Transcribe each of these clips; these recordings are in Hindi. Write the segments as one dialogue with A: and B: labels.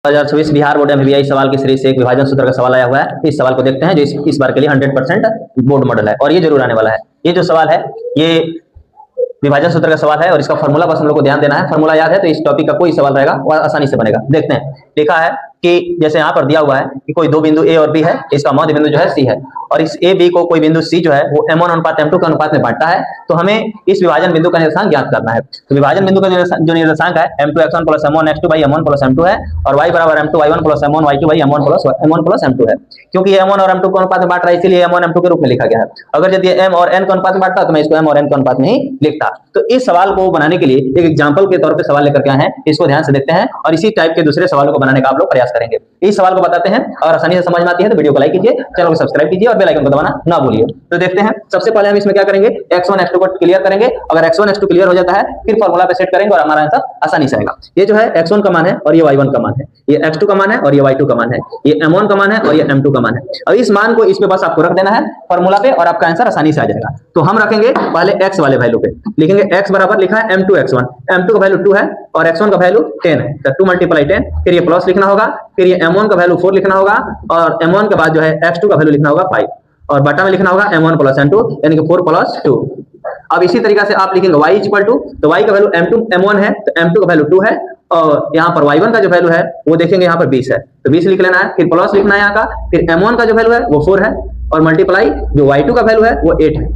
A: 2024 बिहार बोर्ड एमबीबीआई सवाल की सीरीज से एक विभाजन सूत्र का सवाल आया हुआ है। इस सवाल को देखते हैं जो इस बार के लिए 100% बोर्ड मॉडल है और ये जरूर आने वाला है। ये जो सवाल है ये विभाजन सूत्र का सवाल है और इसका फार्मूला बस हम लोग को ध्यान देना है। फार्मूला याद है तो इस टॉपिक का कोई सवाल रहेगा वह आसानी से बनेगा। देखते हैं, लिखा है कि जैसे यहाँ पर दिया हुआ है कि कोई दो बिंदु ए और बी है, इसका मध्य बिंदु जो है सी है और इस ए बी को कोई बिंदु सी जो है वो m1 अनुपात m2 के अनुपात में बांटता है, तो हमें इस विभाजन बिंदु का निर्देशांक ज्ञात करना है। तो विभाजन बिंदु का जो निर्देशांक है m2x1 + m1x2 / m1 + m2 है और y बराबर m2y1 + m1y2 / m1 + m2 है। क्योंकि ये m1 और m2 के अनुपात में बांट रहा है इसलिए m1 m2 के रूप में लिखा गया है। अगर यदि m और n के अनुपात में बांटता तो मैं इसको m और n के अनुपात में ही लिखता। तो इस सवाल को बनाने के लिए एक एग्जांपल के तौर पे सवाल लेकर के आए हैं, इसको ध्यान से देखते हैं और इसी टाइप के दूसरे सवालों को बनाने का आप लोग प्रयास करेंगे। इस सवाल को बताते हैं और आसानी से समझ में आती है तो वीडियो को लाइक कीजिए, चैनल को सब्सक्राइब कीजिए और बेल आइकन को दबाना ना भूलिए। तो देखते हैं, सबसे पहले हम इसमें क्या करेंगे, x1 x2 को क्लियर करेंगे। अगर x1 x2 क्लियर हो जाता है फिर फार्मूला पे सेट करेंगे और हमारा आंसर आसानी से आएगा। ये जो है x1 का मान है और ये y1 का मान है, ये x2 का मान है और ये y2 का मान है, ये m1 का मान है और ये m2 का मान है। अब इस मान को इसमें बस आपको रख देना है फार्मूला पे और आपका आंसर आसानी से आ जाएगा। तो हम रखेंगे पहले x वाले वैल्यू पे, लिखेंगे x बराबर लिखा है m2x1, m2 का वैल्यू 2 है और x1 का वैल्यू 10 है, तो 2 × 10, फिर ये प्लस लिखना होगा, फिर ये m1 का वैल्यू 4 लिखना होगा और m1 के बाद जो है x2 का वैल्यू लिखना होगा 5 और बटा में लिखना होगा m1 + m2 यानी कि 4 + 2। अब इसी तरीके से आप लिखेंगे y = तो y का वैल्यू m1 है तो m2 का वैल्यू 2 है और यहाँ पर y1 का जो वैल्यू है वो देखेंगे यहाँ पर 20 है तो 20 लिख लेना है, फिर प्लस लिखना है यहाँ का, फिर m1 का जो वैल्यू है वो 4 है और मल्टीप्लाई जो y2 का वैल्यू है वो 8 है।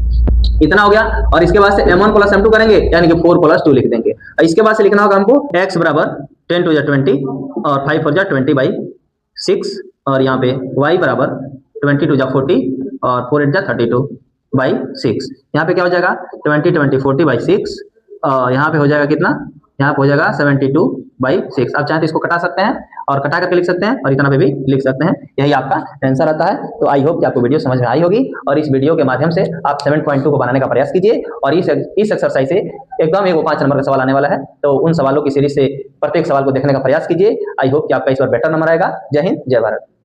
A: इतना हो गया और इसके बाद से m1 + m2 करेंगे यानी कि 4 + 2 लिख देंगे। इसके बाद से लिखना होगा हमको x बराबर 10 × 20 और 5 × 20/6 और यहाँ पे y बराबर 20 × 40 और 4 × 32/6। यहाँ पे क्या हो जाएगा 20 20 40/6 और यहाँ पे हो जाएगा कितना, यहाँ पे हो जाएगा 72/6। आप चाहें तो इसको कटा सकते हैं और कटा करके लिख सकते हैं और इतना पे भी लिख सकते हैं। यही आपका आंसर आता है। तो आई होप कि आपको वीडियो समझ में आई होगी और इस वीडियो के माध्यम से आप 7.2 को बनाने का प्रयास कीजिए और इस एक्सरसाइज से एकदम एक 5 नंबर का सवाल आने वाला है, तो उन सवालों की सीरीज से प्रत्येक सवाल को देखने का प्रयास कीजिए। आई होप कि आपका इस बार बेटर नंबर आएगा। जय हिंद, जय भारत।